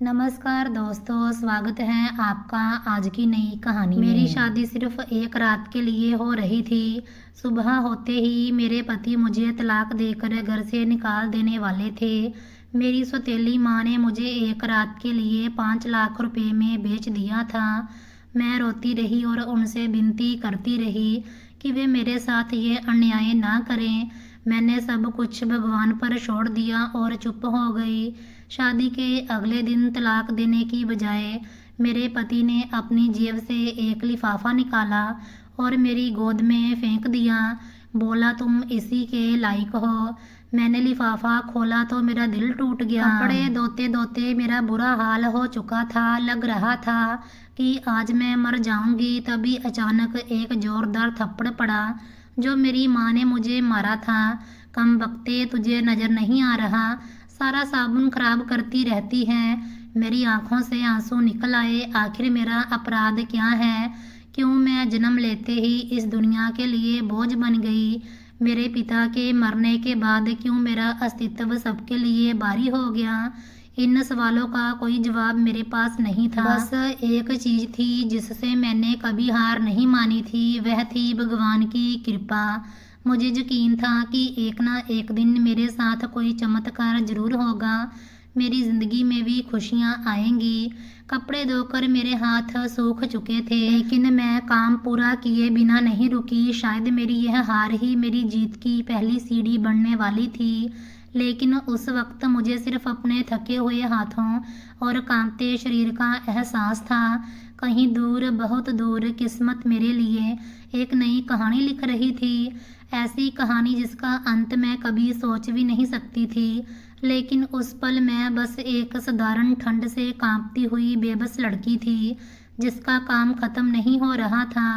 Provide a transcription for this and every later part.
नमस्कार दोस्तों, स्वागत है आपका आज की नई कहानी में। मेरी शादी सिर्फ एक रात के लिए हो रही थी। सुबह होते ही मेरे पति मुझे तलाक देकर घर से निकाल देने वाले थे। मेरी सौतेली माँ ने मुझे एक रात के लिए 5 लाख रुपए में बेच दिया था। मैं रोती रही और उनसे विनती करती रही कि वे मेरे साथ ये अन्याय ना करें। मैंने सब कुछ भगवान पर छोड़ दिया और चुप हो गई। शादी के अगले दिन तलाक देने की बजाय मेरे पति ने अपनी जेब से एक लिफाफा निकाला और मेरी गोद में फेंक दिया। बोला, तुम इसी के लायक हो। मैंने लिफाफा खोला तो मेरा दिल टूट गया। कपड़े धोते धोते मेरा बुरा हाल हो चुका था। लग रहा था कि आज मैं मर जाऊंगी। तभी अचानक एक जोरदार थप्पड़ पड़ा जो मेरी माँ ने मुझे मारा था। कमबख्ते, तुझे नजर नहीं आ रहा? सारा साबुन खराब करती रहती है। मेरी आंखों से आंसू निकल आए। आखिर मेरा अपराध क्या है? क्यों मैं जन्म लेते ही इस दुनिया के लिए बोझ बन गई? मेरे पिता के मरने के बाद क्यों मेरा अस्तित्व सबके लिए भारी हो गया? इन सवालों का कोई जवाब मेरे पास नहीं था। बस एक चीज थी जिससे मैंने कभी हार नहीं मानी थी, वह थी भगवान की कृपा। मुझे यकीन था कि एक ना एक दिन मेरे साथ कोई चमत्कार जरूर होगा। मेरी जिंदगी में भी खुशियां आएंगी। कपड़े धोकर मेरे हाथ सूख चुके थे, लेकिन मैं काम पूरा किए बिना नहीं रुकी। शायद मेरी यह हार ही मेरी जीत की पहली सीढ़ी बनने वाली थी। लेकिन उस वक्त मुझे सिर्फ अपने थके हुए हाथों और कांपते शरीर का एहसास था। कहीं दूर, बहुत दूर, किस्मत मेरे लिए एक नई कहानी लिख रही थी। ऐसी कहानी जिसका अंत मैं कभी सोच भी नहीं सकती थी। लेकिन उस पल मैं बस एक साधारण ठंड से कांपती हुई बेबस लड़की थी जिसका काम खत्म नहीं हो रहा था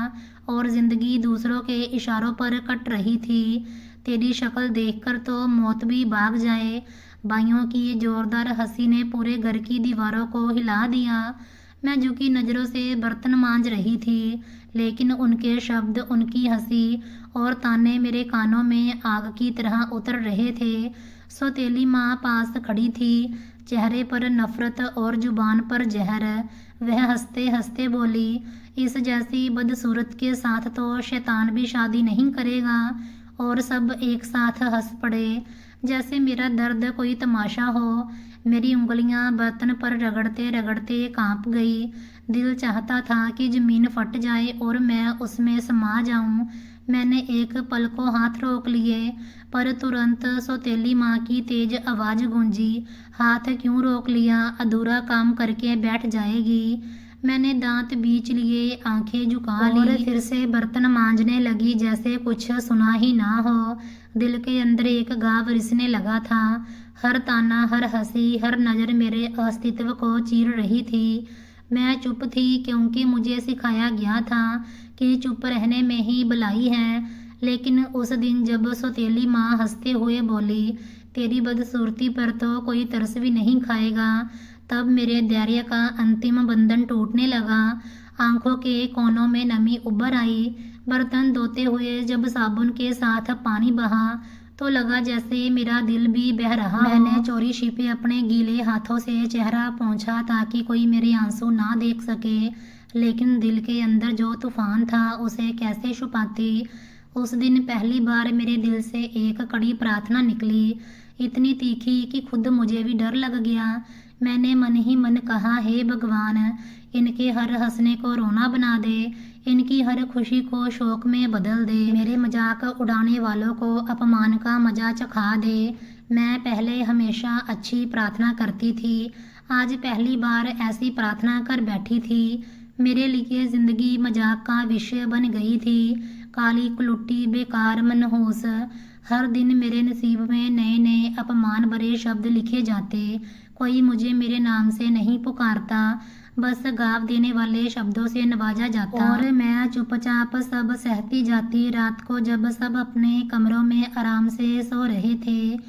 और जिंदगी दूसरों के इशारों पर कट रही थी। तेरी शक्ल देखकर तो मौत भी भाग जाए। भाइयों की जोरदार हंसी ने पूरे घर की दीवारों को हिला दिया। मैं झुकी नजरों से बर्तन मांज रही थी, लेकिन उनके शब्द, उनकी हंसी और ताने मेरे कानों में आग की तरह उतर रहे थे। सौतेली माँ पास खड़ी थी, चेहरे पर नफरत और जुबान पर जहर। वह हंसते हंसते बोली, इस जैसी बदसूरत के साथ तो शैतान भी शादी नहीं करेगा। और सब एक साथ हंस पड़े जैसे मेरा दर्द कोई तमाशा हो। मेरी उंगलियां बर्तन पर रगड़ते रगड़ते कांप गई। दिल चाहता था कि जमीन फट जाए और मैं उसमें समा जाऊं। मैंने एक पल को हाथ रोक लिए, पर तुरंत सौतेली माँ की तेज आवाज गूंजी, हाथ क्यों रोक लिया? अधूरा काम करके बैठ जाएगी। मैंने दांत बीच लिए, आंखें झुका ली और फिर से बर्तन मांजने लगी जैसे कुछ सुना ही ना हो। दिल के अंदर एक घाव रिसने लगा था। हर ताना, हर हंसी, हर नज़र मेरे अस्तित्व को चीर रही थी। मैं चुप थी क्योंकि मुझे सिखाया गया था कि चुप रहने में ही भलाई है। लेकिन उस दिन जब सौतेली माँ हंसते हुए बोली, तेरी बदसूरती पर तो कोई तरस भी नहीं खाएगा, तब मेरे धैर्य का अंतिम बंधन टूटने लगा। आंखों के कोनों में नमी उभर आई। बर्तन धोते हुए जब साबुन के साथ पानी बहा तो लगा जैसे मेरा दिल भी बह रहा। मैंने चोरी छिपे अपने गीले हाथों से चेहरा पोंछा ताकि कोई मेरे आंसू ना देख सके। लेकिन दिल के अंदर जो तूफान था उसे कैसे छुपाती। उस दिन पहली बार मेरे दिल से एक कड़ी प्रार्थना निकली, इतनी तीखी कि खुद मुझे भी डर लग गया। मैंने मन ही मन कहा, हे भगवान, इनके हर हंसने को रोना बना दे, इनकी हर खुशी को शोक में बदल दे, मेरे मजाक उड़ाने वालों को अपमान का मजा चखा दे। मैं पहले हमेशा अच्छी प्रार्थना करती थी, आज पहली बार ऐसी प्रार्थना कर बैठी थी। मेरे लिए जिंदगी मजाक का विषय बन गई थी, काली कुलुट्टी, बेकार, मनहूस। हर दिन मेरे नसीब में नए नए अपमान भरे शब्द लिखे जाते। कोई मुझे मेरे नाम से नहीं पुकारता, बस गाव देने वाले शब्दों से नवाजा जाता और मैं चुपचाप सब सहती जाती। रात को जब सब अपने कमरों में आराम से सो रहे थे,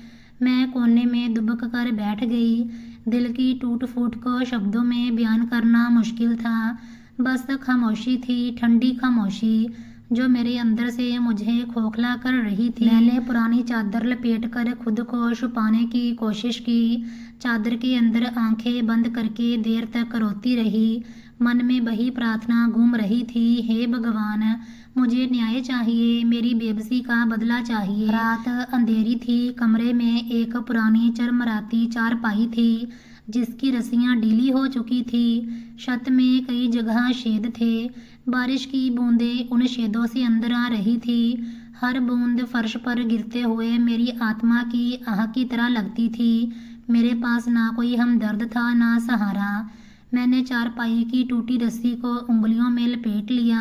मैं कोने में दुबक कर बैठ गई। दिल की टूट फूट को शब्दों में बयान करना मुश्किल था। बस खामोशी थी, ठंडी खामोशी जो मेरे अंदर से मुझे खोखला कर रही थी। मैंने पुरानी चादर लपेटकर खुद को छुपाने की कोशिश की। चादर के अंदर आंखें बंद करके देर तक रोती रही। मन में वही प्रार्थना घूम रही थी, हे भगवान, मुझे न्याय चाहिए, मेरी बेबसी का बदला चाहिए। रात अंधेरी थी। कमरे में एक पुरानी चरमराती चारपाई थी जिसकी रस्सियां ढीली हो चुकी थी। छत में कई जगह छेद थे। बारिश की बूंदें उन छेदों से अंदर आ रही थी। हर बूंद फर्श पर गिरते हुए मेरी आत्मा की आह की तरह लगती थी। मेरे पास ना कोई हमदर्द था, ना सहारा। मैंने चारपाई की टूटी रस्सी को उंगलियों में लपेट लिया।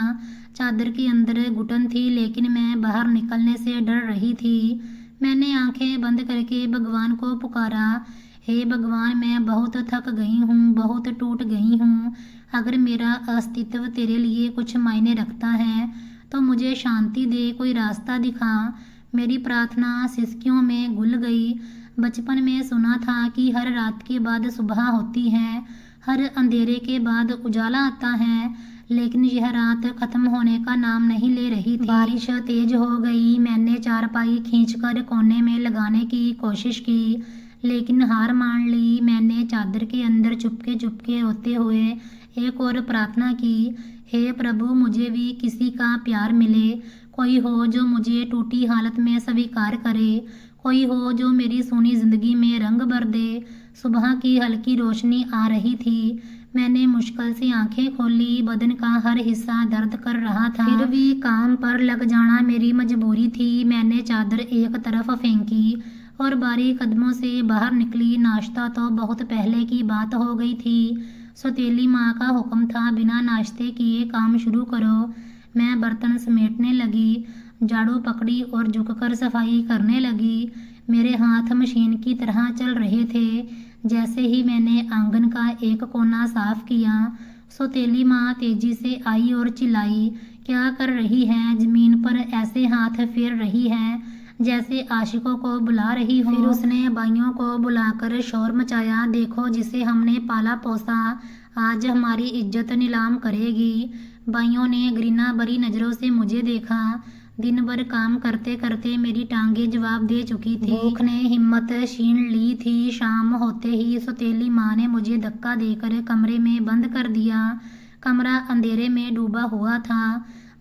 चादर के अंदर घुटन थी, लेकिन मैं बाहर निकलने से डर रही थी। मैंने आंखें बंद करके भगवान को पुकारा, हे भगवान, मैं बहुत थक गई हूँ, बहुत टूट गई हूँ। अगर मेरा अस्तित्व तेरे लिए कुछ मायने रखता है तो मुझे शांति दे, कोई रास्ता दिखा। मेरी प्रार्थना सिसकियों में घुल गई। बचपन में सुना था कि हर रात के बाद सुबह होती है, हर अंधेरे के बाद उजाला आता है, लेकिन यह रात खत्म होने का नाम नहीं ले रही थी। बारिश तेज हो गई। मैंने चारपाई खींचकर कोने में लगाने की कोशिश की, लेकिन हार मान ली। मैंने चादर के अंदर चुपके चुपके रोते हुए एक और प्रार्थना की, हे प्रभु, मुझे भी किसी का प्यार मिले, कोई हो जो मुझे टूटी हालत में स्वीकार करे, कोई हो जो मेरी सूनी जिंदगी में रंग भर दे। सुबह की हल्की रोशनी आ रही थी। मैंने मुश्किल से आंखें खोली। बदन का हर हिस्सा दर्द कर रहा था, फिर भी काम पर लग जाना मेरी मजबूरी थी। मैंने चादर एक तरफ फेंकी और बारी कदमों से बाहर निकली। नाश्ता तो बहुत पहले की बात हो गई थी। सौतेली माँ का हुक्म था, बिना नाश्ते किए काम शुरू करो। मैं बर्तन समेटने लगी, झाड़ू पकड़ी और झुककर सफाई करने लगी। मेरे हाथ मशीन की तरह चल रहे थे। जैसे ही मैंने आंगन का एक कोना साफ किया, सौतेली माँ तेजी से आई और चिल्लाई, क्या कर रही है? जमीन पर ऐसे हाथ फेर रही है जैसे आशिकों को बुला रही हो। फिर उसने भाइयों को बुलाकर शोर मचाया, देखो जिसे हमने पाला पोसा आज हमारी इज्जत नीलाम करेगी। भाइयों ने घृणा भरी नजरों से मुझे देखा। दिन भर काम करते करते मेरी टांगें जवाब दे चुकी थी। भूख ने हिम्मत छीन ली थी। शाम होते ही सौतेली माँ ने मुझे धक्का देकर कमरे में बंद कर दिया। कमरा अंधेरे में डूबा हुआ था।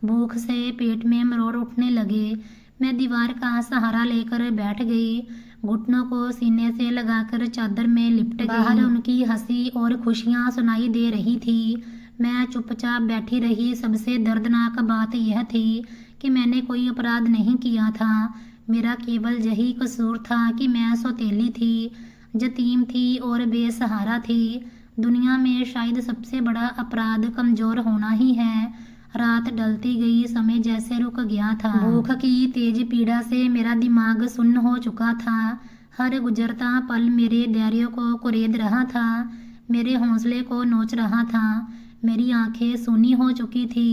भूख से पेट में मरोड़ उठने लगे। मैं दीवार का सहारा लेकर बैठ गई, घुटनों को सीने से लगाकर चादर में लिपट गई। बाहर उनकी हंसी और खुशियाँ सुनाई दे रही थी। मैं चुपचाप बैठी रही। सबसे दर्दनाक बात यह थी कि मैंने कोई अपराध नहीं किया था। मेरा केवल यही कसूर था कि मैं सौतेली थी, यतीम थी और बेसहारा थी। दुनिया में शायद सबसे बड़ा अपराध कमजोर होना ही है। रात ढलती गई, समय जैसे रुक गया था। भूख की तेज पीड़ा से मेरा दिमाग सुन्न हो चुका था। हर गुजरता पल मेरे धैर्य को कुरेद रहा था, मेरे हौसले को नोच रहा था। मेरी आंखें सूनी हो चुकी थी,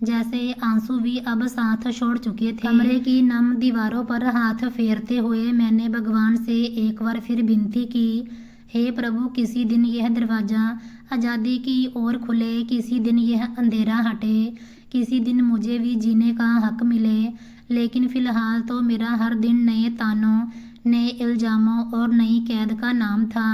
जैसे आंसू भी अब साथ छोड़ चुके थे। कमरे की नम दीवारों पर हाथ फेरते हुए मैंने भगवान से एक बार फिर विनती की, हे प्रभु, किसी दिन यह दरवाज़ा आज़ादी की ओर खुले, किसी दिन यह अंधेरा हटे, किसी दिन मुझे भी जीने का हक मिले। लेकिन फ़िलहाल तो मेरा हर दिन नए तानों, नए इल्ज़ामों और नई कैद का नाम था।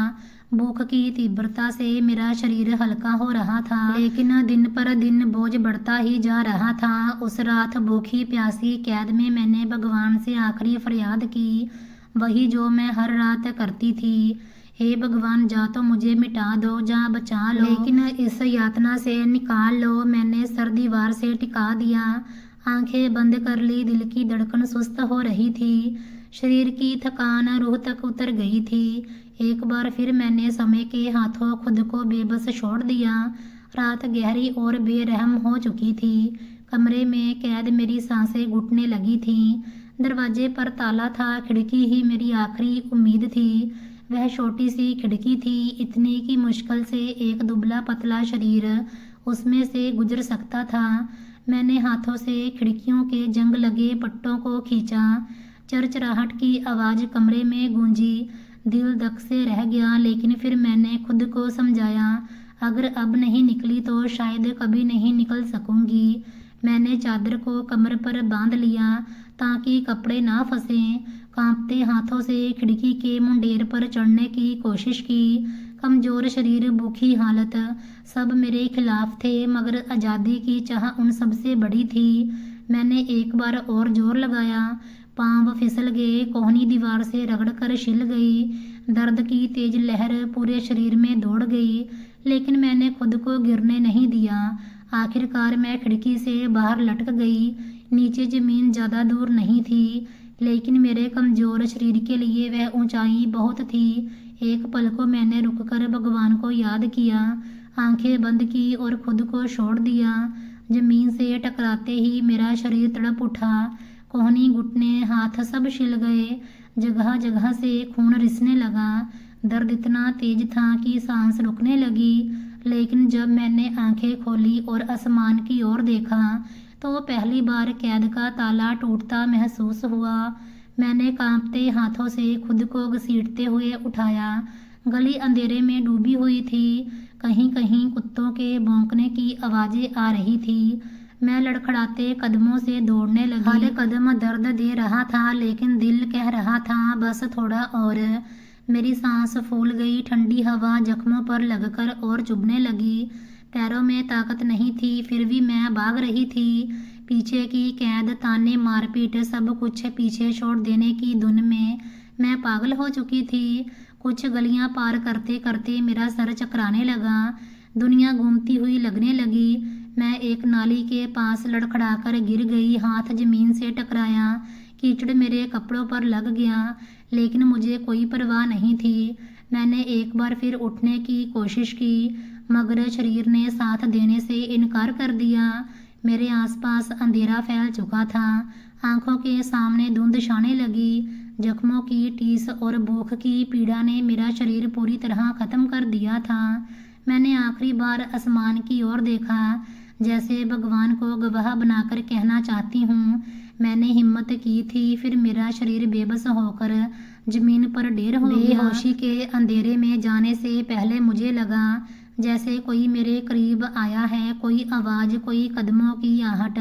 भूख की तीव्रता से मेरा शरीर हल्का हो रहा था, लेकिन दिन पर दिन बोझ बढ़ता ही जा रहा था। उस रात भूखी प्यासी कैद में मैंने भगवान से आखिरी फरियाद की, वही जो मैं हर रात करती थी, हे भगवान, जा तो मुझे मिटा दो, जा बचा लो, लेकिन इस यातना से निकाल लो। मैंने सर दीवार से टिका दिया, आंखें बंद कर ली। दिल की धड़कन सुस्त हो रही थी, शरीर की थकान रूह तक उतर गई थी। एक बार फिर मैंने समय के हाथों खुद को बेबस छोड़ दिया। रात गहरी और बेरहम हो चुकी थी। कमरे में कैद मेरी सांसें घुटने लगी थीं। दरवाजे पर ताला था, खिड़की ही मेरी आखिरी उम्मीद थी। वह छोटी सी खिड़की थी, इतनी कि मुश्किल से एक दुबला पतला शरीर उसमें से गुजर सकता था। मैंने हाथों से खिड़कियों के जंग लगे पट्टों को खींचा। चरचराहट की आवाज़ कमरे में गूंजी। दिल धक से रह गया, लेकिन फिर मैंने खुद को समझाया, अगर अब नहीं निकली तो शायद कभी नहीं निकल सकूंगी। मैंने चादर को कमर पर बांध लिया ताकि कपड़े ना फंसें। कांपते हाथों से खिड़की के मुंडेर पर चढ़ने की कोशिश की। कमजोर शरीर, भूखी हालत, सब मेरे खिलाफ थे, मगर आज़ादी की चाह उन सबसे बड़ी थी। मैंने एक बार और जोर लगाया। पांव फिसल गए, कोहनी दीवार से रगड़कर छिल गई। दर्द की तेज लहर पूरे शरीर में दौड़ गई, लेकिन मैंने खुद को गिरने नहीं दिया। आखिरकार मैं खिड़की से बाहर लटक गई। नीचे जमीन ज़्यादा दूर नहीं थी, लेकिन मेरे कमज़ोर शरीर के लिए वह ऊंचाई बहुत थी। एक पल को मैंने रुककर भगवान को याद किया, आंखें बंद की और खुद को छोड़ दिया। जमीन से टकराते ही मेरा शरीर तड़प उठा। कोहनी, घुटने, हाथ सब छिल गए। जगह जगह से खून रिसने लगा। दर्द इतना तेज था कि सांस रुकने लगी। लेकिन जब मैंने आंखें खोली और आसमान की ओर देखा तो पहली बार कैद का ताला टूटता महसूस हुआ। मैंने कांपते हाथों से खुद को घसीटते हुए उठाया। गली अंधेरे में डूबी हुई थी। कहीं कहीं कुत्तों के भौंकने की आवाज़ें आ रही थी। मैं लड़खड़ाते कदमों से दौड़ने लगी। हर कदम दर्द दे रहा था, लेकिन दिल कह रहा था बस थोड़ा और। मेरी सांस फूल गई। ठंडी हवा जख्मों पर लगकर और चुभने लगी। पैरों में ताकत नहीं थी, फिर भी मैं भाग रही थी। पीछे की कैद, ताने, मारपीट, सब कुछ पीछे छोड़ देने की धुन में मैं पागल हो चुकी थी। कुछ गलियां पार करते करते मेरा सर चकराने लगा। दुनिया घूमती हुई लगने लगी। मैं एक नाली के पास लड़खड़ाकर गिर गई। हाथ जमीन से टकराया। कीचड़ मेरे कपड़ों पर लग गया, लेकिन मुझे कोई परवाह नहीं थी। मैंने एक बार फिर उठने की कोशिश की, मगर शरीर ने साथ देने से इनकार कर दिया। मेरे आसपास अंधेरा फैल चुका था। आंखों के सामने धुंध छाने लगी। जख्मों की टीस और भूख की पीड़ा ने मेरा शरीर पूरी तरह खत्म कर दिया था। मैंने आखिरी बार आसमान की ओर देखा, जैसे भगवान को गवाह बनाकर कहना चाहती हूँ मैंने हिम्मत की थी। फिर मेरा शरीर बेबस होकर जमीन पर ढेर हो गया। बेहोशी के अंधेरे में जाने से पहले मुझे लगा जैसे कोई मेरे करीब आया है। कोई आवाज़, कोई कदमों की आहट,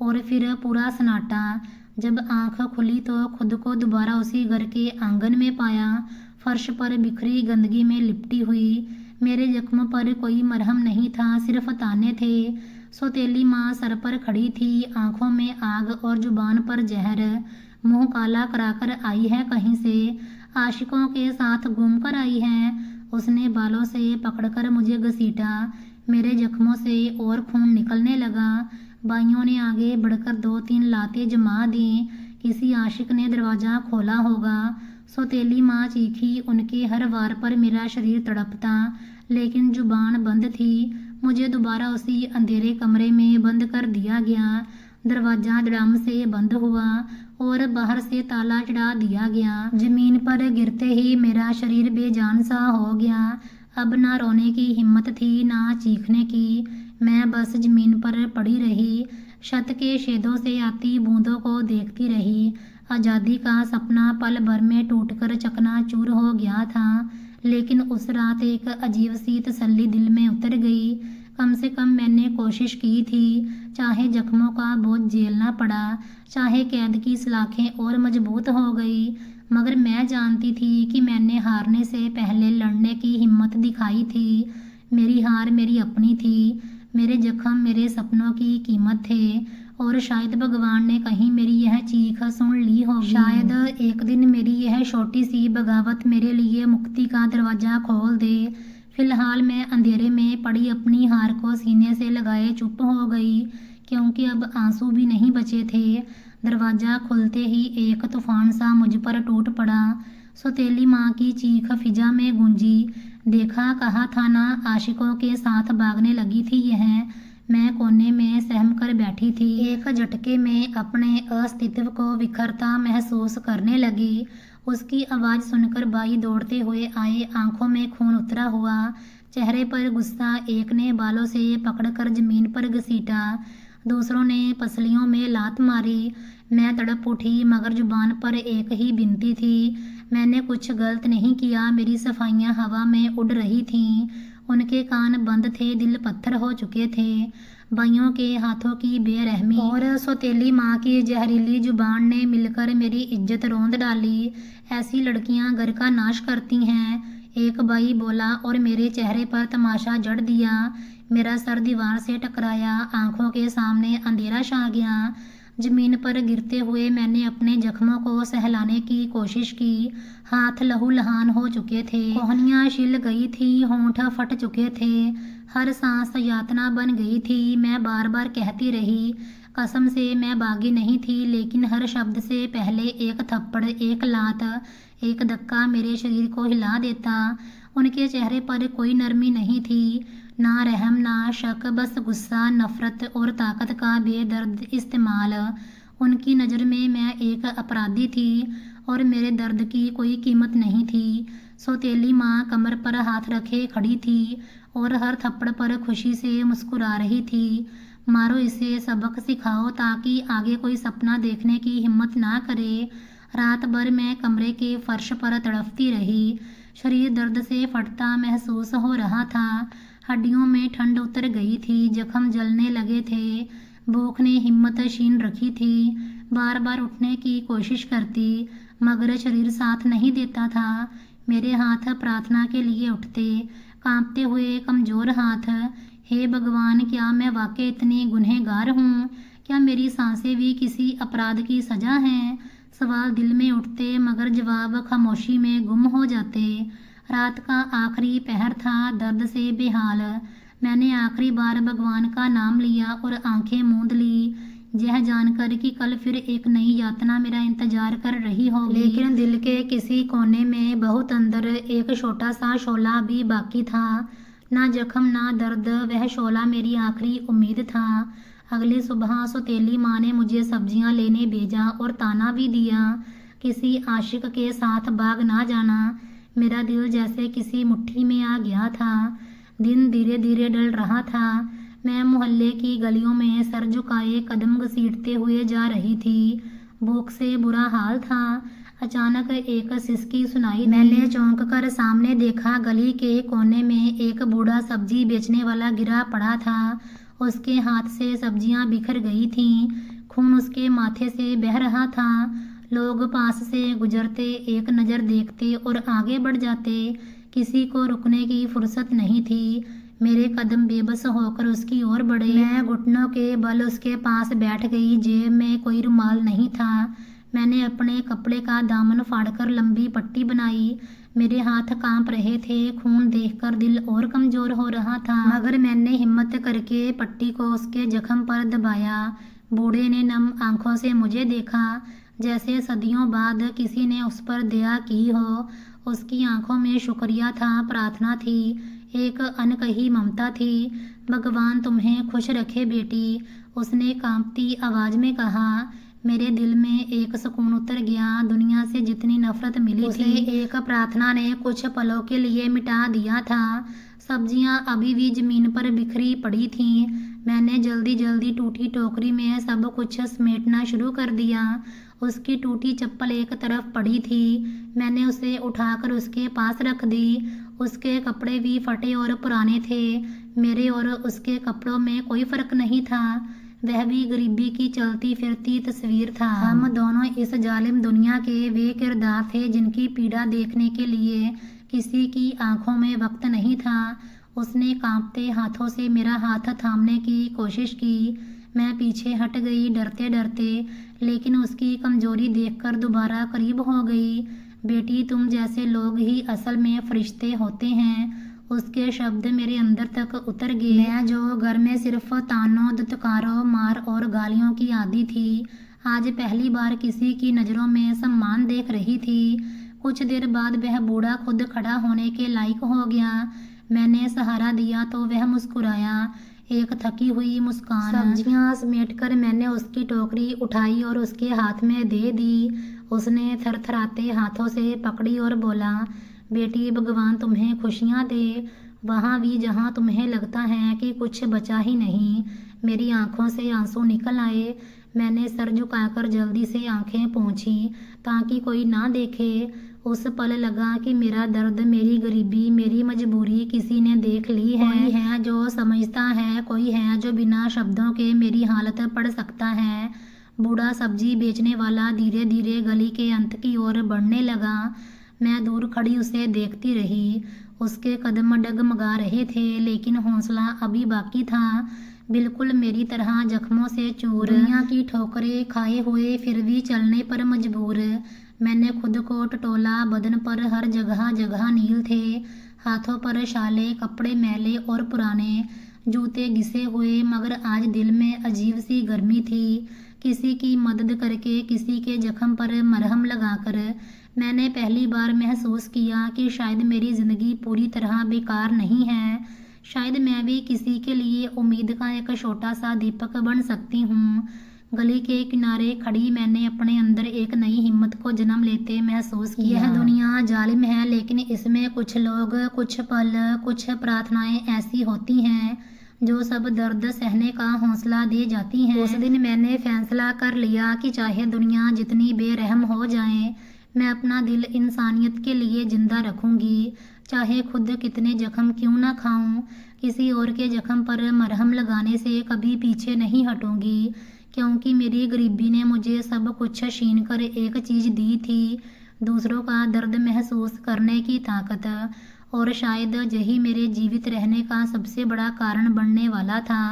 और फिर पूरा सन्नाटा। जब आंख खुली तो खुद को दोबारा उसी घर के आंगन में पाया, फर्श पर बिखरी गंदगी में लिपटी हुई। मेरे जख्म पर कोई मरहम नहीं था, सिर्फ ताने थे। सौतेली माँ सर पर खड़ी थी, आंखों में आग और जुबान पर जहर। मुंह काला कराकर आई है कहीं से, आशिकों के साथ घूमकर आई है। उसने बालों से पकड़कर मुझे घसीटा। मेरे जख्मों से और खून निकलने लगा। भाइयों ने आगे बढ़कर 2-3 लातें जमा दी। किसी आशिक ने दरवाज़ा खोला होगा। सौतेली माँ चीखी। उनके हर वार पर मेरा शरीर तड़पता, लेकिन जुबान बंद थी। मुझे दोबारा उसी अंधेरे कमरे में बंद कर दिया गया। दरवाज़ा धड़ाम से बंद हुआ और बाहर से ताला चढ़ा दिया गया। जमीन पर गिरते ही मेरा शरीर बेजान सा हो गया। अब ना रोने की हिम्मत थी, ना चीखने की। मैं बस जमीन पर पड़ी रही, छत के छेदों से आती बूंदों को देखती रही। आज़ादी का सपना पल भर में टूटकर चकनाचूर हो गया था। लेकिन उस रात एक अजीब सी तसल्ली दिल में उतर गई। कम से कम मैंने कोशिश की थी। चाहे जख्मों का बोझ झेलना पड़ा, चाहे कैद की सलाखें और मजबूत हो गई, मगर मैं जानती थी कि मैंने हारने से पहले लड़ने की हिम्मत दिखाई थी। मेरी हार मेरी अपनी थी। मेरे जख्म मेरे सपनों की कीमत थे, और शायद भगवान ने कहीं मेरी यह चीख सुन ली होगी। शायद एक दिन मेरी यह छोटी सी बगावत मेरे लिए मुक्ति का दरवाज़ा खोल दे। फिलहाल मैं अंधेरे में पड़ी अपनी हार को सीने से लगाए चुप हो गई, क्योंकि अब आंसू भी नहीं बचे थे। दरवाज़ा खुलते ही एक तूफान सा मुझ पर टूट पड़ा। सौतेली माँ की चीख फिजा में गूंजी। देखा, कहा था ना, आशिकों के साथ भागने लगी थी यह। मैं कोने में सहम कर बैठी थी। एक झटके में अपने अस्तित्व को बिखरता महसूस करने लगी। उसकी आवाज़ सुनकर भाई दौड़ते हुए आए। आंखों में खून उतरा हुआ, चेहरे पर गुस्सा। एक ने बालों से पकड़कर जमीन पर घसीटा, दूसरों ने पसलियों में लात मारी। मैं तड़प उठी, मगर जुबान पर एक ही विनती थी, मैंने कुछ गलत नहीं किया। मेरी सफाइयाँ हवा में उड़ रही थीं उनके कान बंद थे, दिल पत्थर हो चुके थे। भाइयों के हाथों की बेरहमी और सौतेली माँ की जहरीली जुबान ने मिलकर मेरी इज्जत रौंद डाली। ऐसी लड़कियां घर का नाश करती हैं, एक भाई बोला और मेरे चेहरे पर तमाशा जड़ दिया। मेरा सर दीवार से टकराया, आंखों के सामने अंधेरा छा गया। जमीन पर गिरते हुए मैंने अपने जख्मों को सहलाने की कोशिश की। हाथ लहूलुहान हो चुके थे, कोहनियाँ छिल गई थी, होंठ फट चुके थे, हर सांस यातना बन गई थी। मैं बार बार कहती रही, कसम से मैं बागी नहीं थी, लेकिन हर शब्द से पहले एक थप्पड़, एक लात, एक धक्का मेरे शरीर को हिला देता। उनके चेहरे पर कोई नरमी नहीं थी, ना रहम ना शक, बस गुस्सा, नफरत और ताकत का बेदर्द इस्तेमाल। उनकी नज़र में मैं एक अपराधी थी और मेरे दर्द की कोई कीमत नहीं थी। सौतेली माँ कमर पर हाथ रखे खड़ी थी और हर थप्पड़ पर खुशी से मुस्कुरा रही थी। मारो इसे, सबक सिखाओ ताकि आगे कोई सपना देखने की हिम्मत ना करे। रात भर मैं कमरे के फर्श पर तड़पती रही, शरीर दर्द से फटता महसूस हो रहा था। हड्डियों में ठंड उतर गई थी, जख्म जलने लगे थे। भूख ने हिम्मत छीन रखी थी। बार बार उठने की कोशिश करती, मगर शरीर साथ नहीं देता था। मेरे हाथ प्रार्थना के लिए उठते, कांपते हुए कमजोर हाथ। हे भगवान, क्या मैं वाकई इतनी गुनहगार हूँ? क्या मेरी सांसें भी किसी अपराध की सजा हैं? सवाल दिल में उठते, मगर जवाब खामोशी में गुम हो जाते। रात का आखिरी पहर था, दर्द से बेहाल। मैंने आखिरी बार भगवान का नाम लिया और आंखें मूंद ली, यह जानकर कि कल फिर एक नई यातना मेरा इंतजार कर रही होगी। लेकिन दिल के किसी कोने में, बहुत अंदर, एक छोटा सा शोला भी बाकी था। ना जख्म ना दर्द, वह शोला मेरी आखिरी उम्मीद था। अगली सुबह सौतेली माँ ने मुझे सब्जियाँ लेने भेजा और ताना भी दिया, किसी आशिक के साथ भाग ना जाना। मेरा दिल जैसे किसी मुट्ठी में आ गया था। दिन धीरे धीरे ढल रहा था। मैं मोहल्ले की गलियों में सर झुकाए कदम घसीटते हुए जा रही थी। भूख से बुरा हाल था। अचानक एक सिसकी सुनाई। मैंने चौंक कर सामने देखा, गली के कोने में एक बूढ़ा सब्जी बेचने वाला गिरा पड़ा था। उसके हाथ से सब्जियां बिखर गई थीं, खून उसके माथे से बह रहा था। लोग पास से गुजरते, एक नज़र देखते और आगे बढ़ जाते। किसी को रुकने की फुर्सत नहीं थी। मेरे कदम बेबस होकर उसकी ओर बढ़े। मैं घुटनों के बल उसके पास बैठ गई। जेब में कोई रुमाल नहीं था। मैंने अपने कपड़े का दामन फाड़कर लंबी पट्टी बनाई। मेरे हाथ कांप रहे थे। खून देखकर दिल और कमजोर हो रहा था, मगर मैंने हिम्मत करके पट्टी को उसके जख्म पर दबाया। बूढ़े ने नम आंखों से मुझे देखा, जैसे सदियों बाद किसी ने उस पर दया की हो। उसकी आंखों में शुक्रिया था, प्रार्थना थी, एक अनकही ममता थी। भगवान तुम्हें खुश रखे बेटी, उसने कांपती आवाज में कहा। मेरे दिल में एक सुकून उतर गया। दुनिया से जितनी नफरत मिली थी, एक प्रार्थना ने कुछ पलों के लिए मिटा दिया था। सब्जियां अभी भी जमीन पर बिखरी पड़ी थीं। मैंने जल्दी जल्दी टूटी टोकरी में सब कुछ समेटना शुरू कर दिया। उसकी टूटी चप्पल एक तरफ पड़ी थी। मैंने उसे उठाकर उसके पास रख दी। उसके कपड़े भी फटे और पुराने थे। मेरे और उसके कपड़ों में कोई फर्क नहीं था। वह भी गरीबी की चलती फिरती तस्वीर था। हम दोनों इस जालिम दुनिया के वे किरदार थे जिनकी पीड़ा देखने के लिए किसी की आंखों में वक्त नहीं था। उसने कांपते हाथों से मेरा हाथ थामने की कोशिश की। मैं पीछे हट गई, डरते डरते, लेकिन उसकी कमजोरी देखकर दोबारा करीब हो गई। बेटी, तुम जैसे लोग ही असल में फरिश्ते होते हैं। उसके शब्द मेरे अंदर तक उतर गए। मैं जो घर में सिर्फ तानों, दुत्कारों, मार और गालियों की आदी थी, आज पहली बार किसी की नज़रों में सम्मान देख रही थी। कुछ देर बाद वह बूढ़ा खुद खड़ा होने के लायक हो गया। मैंने सहारा दिया तो वह मुस्कुराया, एक थकी हुई मुस्कान। सब्जियां समेटकर मैंने उसकी टोकरी उठाई और उसके हाथ में दे दी। उसने थरथराते हाथों से पकड़ी और बोला, बेटी, भगवान तुम्हें खुशियाँ दे, वहाँ भी जहाँ तुम्हें लगता है कि कुछ बचा ही नहीं। मेरी आंखों से आंसू निकल आए। मैंने सर झुकाकर जल्दी से आंखें पोंछी ताकि कोई ना देखे। उस पल लगा कि मेरा दर्द, मेरी गरीबी, मेरी मजबूरी किसी ने देख ली है। कोई है जो समझता है, कोई है जो बिना शब्दों के मेरी हालत पढ़ सकता है। बूढ़ा सब्जी बेचने वाला धीरे धीरे गली के अंत की ओर बढ़ने लगा। मैं दूर खड़ी उसे देखती रही। उसके कदम डगमगा रहे थे, लेकिन हौसला अभी बाकी था, बिल्कुल मेरी तरह जख्मों से चूर। दुनिया की ठोकरें खाए हुए फिर भी चलने पर मजबूर। मैंने खुद को टटोला, बदन पर हर जगह जगह नील थे, हाथों पर छाले, कपड़े मैले और पुराने, जूते घिसे हुए, मगर आज दिल में अजीब सी गर्मी थी। किसी की मदद करके, किसी के जख्म पर मरहम लगाकर मैंने पहली बार महसूस किया कि शायद मेरी ज़िंदगी पूरी तरह बेकार नहीं है। शायद मैं भी किसी के लिए उम्मीद का एक छोटा सा दीपक बन सकती हूँ। गली के किनारे खड़ी मैंने अपने अंदर एक नई हिम्मत को जन्म लेते महसूस किया। यह दुनिया जालिम है, लेकिन इसमें कुछ लोग, कुछ पल, कुछ प्रार्थनाएं ऐसी होती हैं जो सब दर्द सहने का हौसला दे जाती हैं। उस दिन मैंने फैसला कर लिया कि चाहे दुनिया जितनी बेरहम हो जाए, मैं अपना दिल इंसानियत के लिए जिंदा रखूंगी। चाहे खुद कितने जख्म क्यों ना खाऊं, किसी और के जख्म पर मरहम लगाने से कभी पीछे नहीं हटूंगी, क्योंकि मेरी गरीबी ने मुझे सब कुछ छीन कर एक चीज़ दी थी, दूसरों का दर्द महसूस करने की ताकत। और शायद यही मेरे जीवित रहने का सबसे बड़ा कारण बनने वाला था।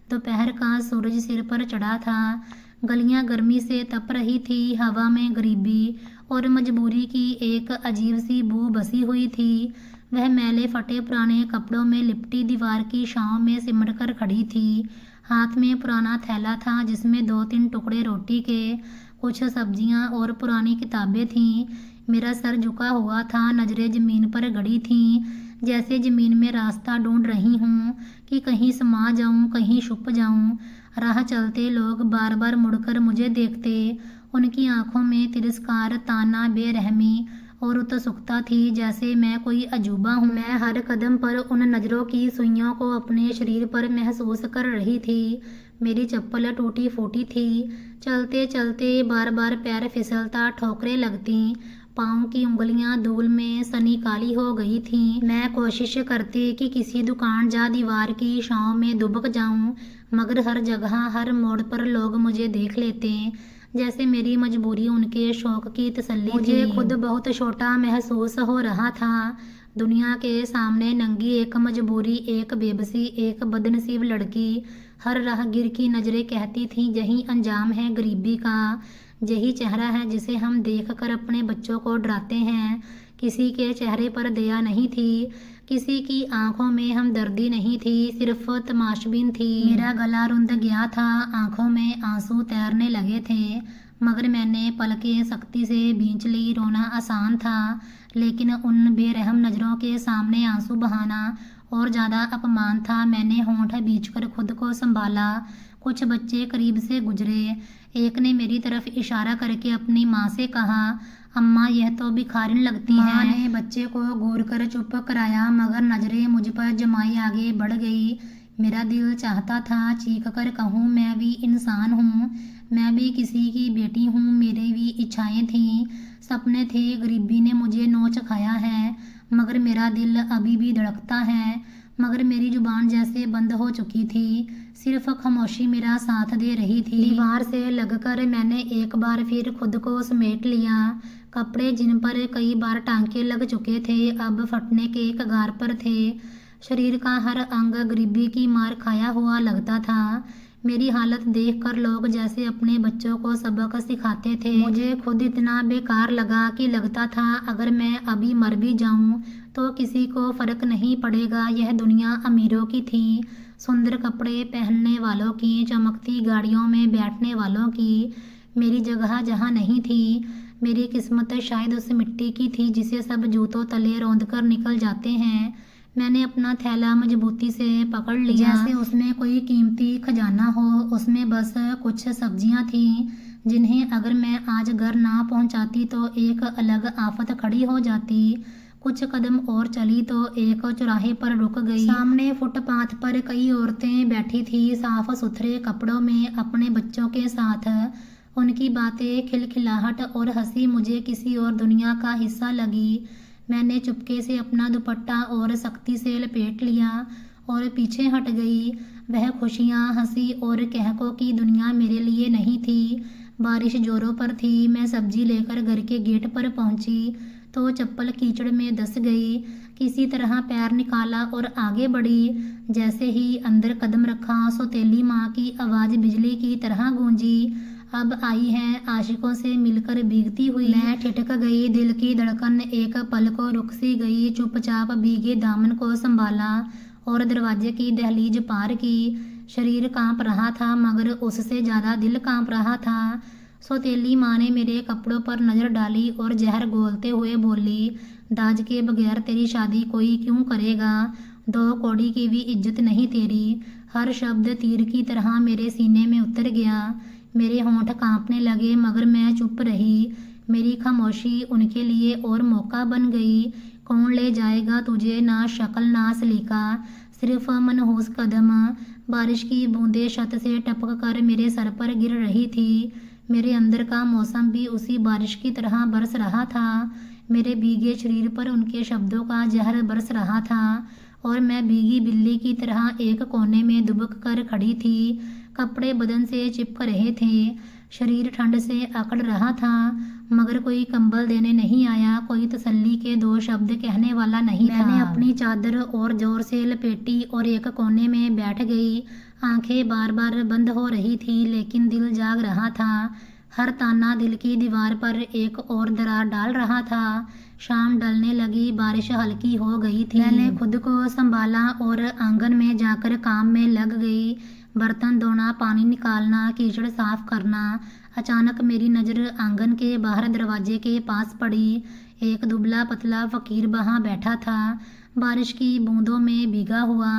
दोपहर का सूरज सिर पर चढ़ा था, गलियां गर्मी से तप रही थी, हवा में गरीबी और मजबूरी की एक अजीब सी बू बसी हुई थी। वह मैले फटे पुराने कपड़ों में लिपटी दीवार की छांव में सिमट कर खड़ी थी। हाथ में पुराना थैला था जिसमें 2-3 टुकड़े रोटी के, कुछ सब्जियां और पुरानी किताबें थीं। मेरा सर झुका हुआ था, नजरें जमीन पर गड़ी थीं, जैसे जमीन में रास्ता ढूंढ रही हूँ कि कहीं समा जाऊँ, कहीं छुप जाऊँ। राह चलते लोग बार बार मुड़कर मुझे देखते, उनकी आंखों में तिरस्कार, ताना, बेरहमी और उत्सुकता थी, जैसे मैं कोई अजूबा हूँ। मैं हर कदम पर उन नज़रों की सुइयों को अपने शरीर पर महसूस कर रही थी। मेरी चप्पल टूटी फूटी थी, चलते चलते बार बार पैर फिसलता, ठोकरें लगती, पाँव की उंगलियां धूल में सनी काली हो गई थीं। मैं कोशिश करती कि किसी दुकान या दीवार की छांव में दुबक जाऊं, मगर हर जगह, हर मोड़ पर लोग मुझे देख लेते, जैसे मेरी मजबूरी उनके शौक की तसल्ली थी। मुझे खुद बहुत छोटा महसूस हो रहा था। दुनिया के सामने नंगी एक मजबूरी, एक बेबसी, एक बदनसीब लड़की। हर राहगीर की नज़रें कहती थीं, यही अंजाम है गरीबी का, यही चेहरा है जिसे हम देखकर अपने बच्चों को डराते हैं। किसी के चेहरे पर दया नहीं थी, किसी की आंखों में हमदर्दी नहीं थी, सिर्फ तमाशबीन थी। मेरा गला रुंध गया था, आंखों में आंसू तैरने लगे थे, मगर मैंने पलकें सख्ती से भींच ली। रोना आसान था, लेकिन उन बेरहम नज़रों के सामने आंसू बहाना और ज़्यादा अपमान था। मैंने होंठ भींचकर खुद को संभाला। कुछ बच्चे करीब से गुजरे। एक ने मेरी तरफ इशारा करके अपनी माँ से कहा, अम्मा यह तो भिखारिन लगती है। माँ ने बच्चे को घूर कर चुप कराया, मगर नजरें मुझ पर जमाई आगे बढ़ गई। मेरा दिल चाहता था चीख कर कहूँ, मैं भी इंसान हूँ, मैं भी किसी की बेटी हूँ, मेरी भी इच्छाएं थीं, सपने थे। गरीबी ने मुझे नोच खाया है, मगर मेरा दिल अभी भी धड़कता है। मगर मेरी जुबान जैसे बंद हो चुकी थी, सिर्फ खामोशी मेरा साथ दे रही थी। दीवार से लगकर मैंने एक बार फिर खुद को समेट लिया। कपड़े जिन पर कई बार टांके लग चुके थे, अब फटने के कगार पर थे। शरीर का हर अंग गरीबी की मार खाया हुआ लगता था। मेरी हालत देखकर लोग जैसे अपने बच्चों को सबक सिखाते थे। मुझे खुद इतना बेकार लगा कि लगता था अगर मैं अभी मर भी जाऊं तो किसी को फर्क नहीं पड़ेगा। यह दुनिया अमीरों की थी, सुंदर कपड़े पहनने वालों की, चमकती गाड़ियों में बैठने वालों की। मेरी जगह जहाँ नहीं थी। मेरी किस्मत शायद उस मिट्टी की थी जिसे सब जूतों तले रौंद कर निकल जाते हैं। मैंने अपना थैला मजबूती से पकड़ लिया, जैसे उसमें कोई कीमती खजाना हो। उसमें बस कुछ सब्जियां थीं, जिन्हें अगर मैं आज घर ना पहुंचाती तो एक अलग आफत खड़ी हो जाती। कुछ कदम और चली तो एक चौराहे पर रुक गई। सामने फुटपाथ पर कई औरतें बैठी थी, साफ सुथरे कपड़ों में, अपने बच्चों के साथ। उनकी बातें, खिलखिलाहट और हंसी मुझे किसी और दुनिया का हिस्सा लगी। मैंने चुपके से अपना दुपट्टा और सख्ती से लपेट लिया और पीछे हट गई। वह खुशियाँ, हंसी और कहकों की दुनिया मेरे लिए नहीं थी। बारिश जोरों पर थी। मैं सब्जी लेकर घर के गेट पर पहुंची तो चप्पल कीचड़ में धंस गई। किसी तरह पैर निकाला और आगे बढ़ी। जैसे ही अंदर कदम रखा, सौतेली माँ की आवाज़ बिजली की तरह गूंजी, अब आई है आशिकों से मिलकर भीगती हुई। मैं ठिठक गई। दिल की धड़कन एक पल को रुक सी गई। चुपचाप भीगे दामन को संभाला और दरवाजे की दहलीज पार की। शरीर कांप रहा था मगर उससे ज़्यादा दिल कांप रहा था। सौतेली माँ ने मेरे कपड़ों पर नज़र डाली और जहर घोलते हुए बोली, दाज के बगैर तेरी शादी कोई क्यों करेगा? 2 कौड़ी की भी इज्जत नहीं तेरी। हर शब्द तीर की तरह मेरे सीने में उतर गया। मेरे होंठ कांपने लगे मगर मैं चुप रही। मेरी खामोशी उनके लिए और मौका बन गई। कौन ले जाएगा तुझे? ना शक्ल ना सलीका, सिर्फ मनहूस कदम। बारिश की बूंदें छत से टपक कर मेरे सर पर गिर रही थी। मेरे अंदर का मौसम भी उसी बारिश की तरह बरस रहा था। मेरे भीगे शरीर पर उनके शब्दों का जहर बरस रहा था और मैं भीगी बिल्ली की तरह एक कोने में दुबक कर खड़ी थी। कपड़े बदन से चिपक रहे थे। शरीर ठंड से अकड़ रहा था मगर कोई कंबल देने नहीं आया। कोई तसल्ली के 2 शब्द कहने वाला नहीं था। मैंने अपनी चादर और जोर से लपेटी और एक कोने में बैठ गई। आंखें बार बार बंद हो रही थी लेकिन दिल जाग रहा था। हर ताना दिल की दीवार पर एक और दरार डाल रहा था। शाम ढलने लगी। बारिश हल्की हो गई थी। मैंने खुद को संभाला और आंगन में जाकर काम में लग गई। बर्तन धोना, पानी निकालना, कीचड़ साफ करना। अचानक मेरी नज़र आंगन के बाहर दरवाजे के पास पड़ी। एक दुबला पतला फकीर वहाँ बैठा था, बारिश की बूंदों में भीगा हुआ।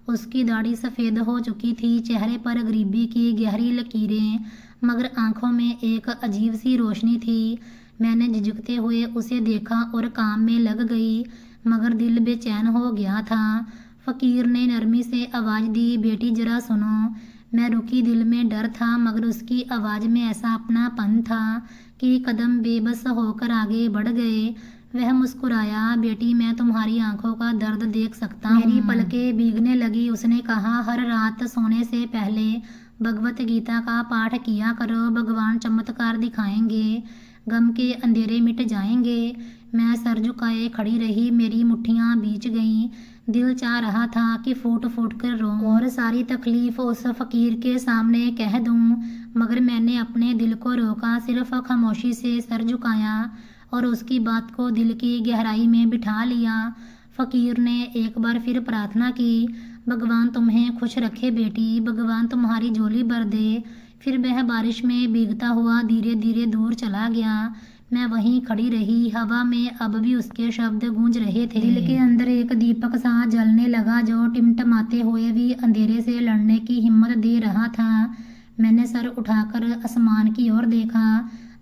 उसकी दाढ़ी सफ़ेद हो चुकी थी, चेहरे पर गरीबी की गहरी लकीरें, मगर आंखों में एक अजीब सी रोशनी थी। मैंने झिझकते हुए उसे देखा और काम में लग गई मगर दिल बेचैन हो गया था। फ़कीर ने नरमी से आवाज़ दी, बेटी ज़रा सुनो। मैं रुकी। दिल में डर था मगर उसकी आवाज़ में ऐसा अपनापन था कि कदम बेबस होकर आगे बढ़ गए। वह मुस्कुराया, बेटी मैं तुम्हारी आंखों का दर्द देख सकता हूँ। मेरी पलकें भीगने लगी। उसने कहा, हर रात सोने से पहले भगवत गीता का पाठ किया करो, भगवान चमत्कार दिखाएंगे, गम के अंधेरे मिट जाएंगे। मैं सर झुकाए खड़ी रही। मेरी मुट्ठियाँ भींच गईं। दिल चाह रहा था कि फूट फूट कर रोऊं और सारी तकलीफ उस फकीर के सामने कह दूं, मगर मैंने अपने दिल को रोका। सिर्फ खामोशी से सर झुकाया और उसकी बात को दिल की गहराई में बिठा लिया। फकीर ने एक बार फिर प्रार्थना की, भगवान तुम्हें खुश रखे बेटी, भगवान तुम्हारी झोली भर दे। फिर वह बारिश में भीगता हुआ धीरे धीरे दूर चला गया। मैं वहीं खड़ी रही। हवा में अब भी उसके शब्द गूंज रहे थे। दिल के अंदर एक दीपक सा जलने लगा जो टिमटिमाते हुए भी अंधेरे से लड़ने की हिम्मत दे रहा था। मैंने सर उठाकर आसमान की ओर देखा।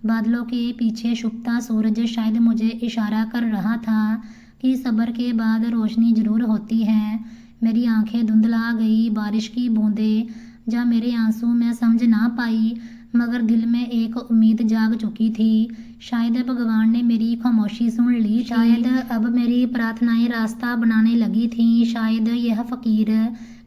बादलों के पीछे छुपता सूरज शायद मुझे इशारा कर रहा था कि सब्र के बाद रोशनी जरूर होती है। मेरी आंखें धुंधला गई। बारिश की बूंदें या मेरे आंसू मैं समझ ना पाई मगर दिल में एक उम्मीद जाग चुकी थी। शायद भगवान ने मेरी खामोशी सुन ली। शायद अब मेरी प्रार्थनाएं रास्ता बनाने लगी थीं। शायद यह फकीर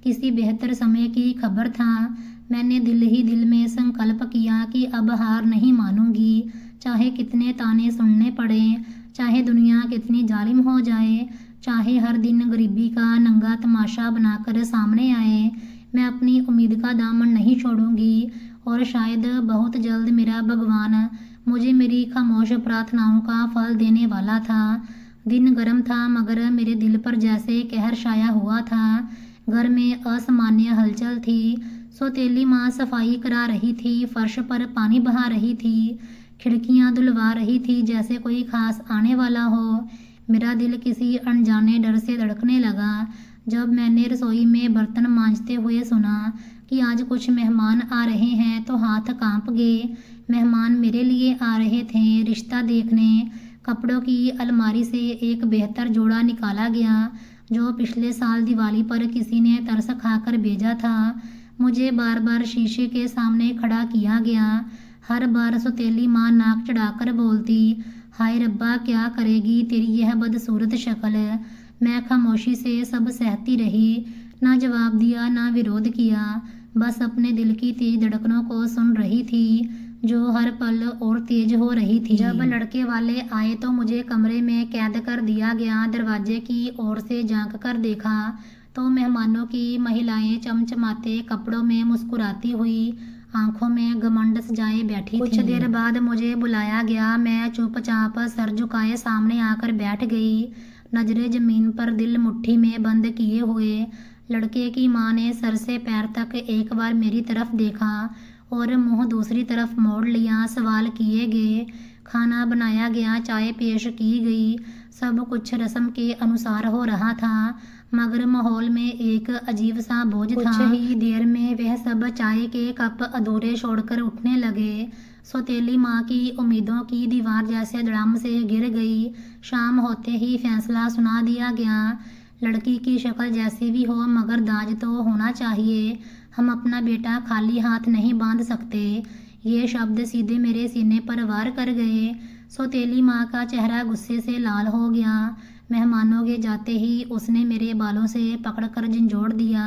किसी बेहतर समय की खबर था। मैंने दिल ही दिल में संकल्प किया कि अब हार नहीं मानूंगी, चाहे कितने ताने सुनने पड़े, चाहे दुनिया कितनी जालिम हो जाए, चाहे हर दिन गरीबी का नंगा तमाशा बनाकर सामने आए, मैं अपनी उम्मीद का दामन नहीं छोड़ूंगी। और शायद बहुत जल्द मेरा भगवान मुझे मेरी खामोश प्रार्थनाओं का फल देने वाला था। दिन गर्म था मगर मेरे दिल पर जैसे कहर छाया हुआ था। घर में असामान्य हलचल थी। सौतेली माँ सफाई करा रही थी, फर्श पर पानी बहा रही थी, खिड़कियाँ धुलवा रही थी जैसे कोई खास आने वाला हो। मेरा दिल किसी अनजाने डर से धड़कने लगा जब मैंने रसोई में बर्तन मांजते हुए सुना कि आज कुछ मेहमान आ रहे हैं तो हाथ कांप गए। मेहमान मेरे लिए आ रहे थे, रिश्ता देखने। कपड़ों की अलमारी से एक बेहतर जोड़ा निकाला गया जो पिछले साल दिवाली पर किसी ने तरस खाकर भेजा था। मुझे बार बार शीशे के सामने खड़ा किया गया। हर बार सौतेली माँ नाक चढ़ाकर बोलती, हाय रब्बा क्या करेगी तेरी यह बदसूरत शक्ल। मैं खामोशी से सब सहती रही, ना जवाब दिया ना विरोध किया, बस अपने दिल की तेज धड़कनों को सुन रही थी जो हर पल और तेज हो रही थी। जब लड़के वाले आए तो मुझे कमरे में कैद कर दिया गया। दरवाजे की ओर से झांक कर देखा तो मेहमानों की महिलाएं चमचमाते कपड़ों में मुस्कुराती हुई आंखों में घमंड सजाए बैठी कुछ देर बाद मुझे बुलाया गया। मैं चुपचाप सर झुकाए सामने आकर बैठ गई, नजरें जमीन पर, दिल मुट्ठी में बंद किए हुए। लड़के की माँ ने सर से पैर तक एक बार मेरी तरफ देखा और मुंह दूसरी तरफ मोड़ लिया। सवाल किए गए, खाना बनाया गया, चाय पेश की गई, सब कुछ रस्म के अनुसार हो रहा था, मगर माहौल में एक अजीब सा बोझ था। कुछ ही देर में वह सब चाय के कप अधूरे छोड़कर उठने लगे। सौतेली माँ की उम्मीदों की दीवार जैसे धड़ाम से गिर गई। शाम होते ही फैसला सुना दिया गया, लड़की की शक्ल जैसी भी हो मगर दाज तो होना चाहिए, हम अपना बेटा खाली हाथ नहीं बांध सकते। ये शब्द सीधे मेरे सीने पर वार कर गए। सौतेली माँ का चेहरा गुस्से से लाल हो गया। मेहमानों के जाते ही उसने मेरे बालों से पकड़कर झंझोड़ दिया,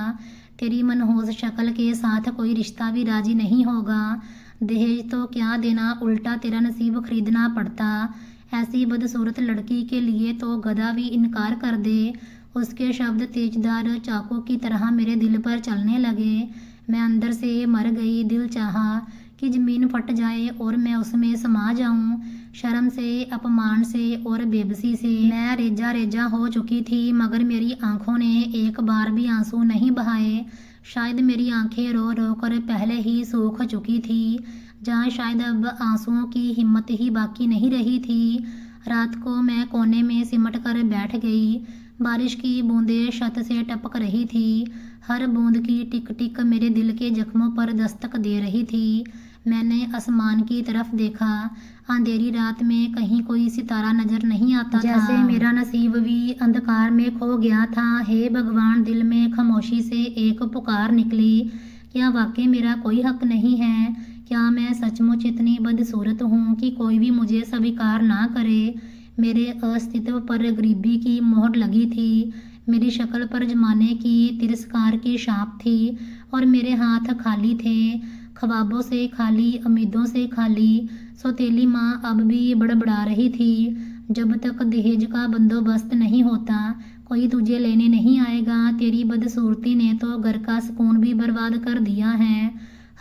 तेरी मनहूस शक्ल के साथ कोई रिश्ता भी राजी नहीं होगा। दहेज तो क्या देना, उल्टा तेरा नसीब खरीदना पड़ता। ऐसी बदसूरत लड़की के लिए तो गधा भी इनकार कर दे। उसके शब्द तेजदार चाकू की तरह मेरे दिल पर चलने लगे। मैं अंदर से मर गई। दिल चाहा कि ज़मीन फट जाए और मैं उसमें समा जाऊं। शर्म से, अपमान से और बेबसी से मैं रेजा रेजा हो चुकी थी, मगर मेरी आंखों ने एक बार भी आंसू नहीं बहाए। शायद मेरी आंखें रो रो कर पहले ही सूख चुकी थी, जहाँ शायद अब आंसुओं की हिम्मत ही बाकी नहीं रही थी। रात को मैं कोने में सिमट कर बैठ गई। बारिश की बूंदें छत से टपक रही थी, हर बूंद की टिक टिक मेरे दिल के जख्मों पर दस्तक दे रही थी। मैंने आसमान की तरफ देखा। अंधेरी रात में कहीं कोई सितारा नजर नहीं आता था, जैसे मेरा नसीब भी अंधकार में खो गया था। हे भगवान, दिल में खामोशी से एक पुकार निकली, क्या वाकई मेरा कोई हक नहीं है? क्या मैं सचमुच इतनी बदसूरत हूँ कि कोई भी मुझे स्वीकार ना करे? मेरे अस्तित्व पर गरीबी की मोहर लगी थी, मेरी शक्ल पर जमाने की तिरस्कार की छाप थी और मेरे हाथ खाली थे, ख्वाबों से खाली, उम्मीदों से खाली। सौतेली माँ अब भी बड़बड़ा रही थी, जब तक दहेज का बंदोबस्त नहीं होता कोई तुझे लेने नहीं आएगा। तेरी बदसूरती ने तो घर का सुकून भी बर्बाद कर दिया है।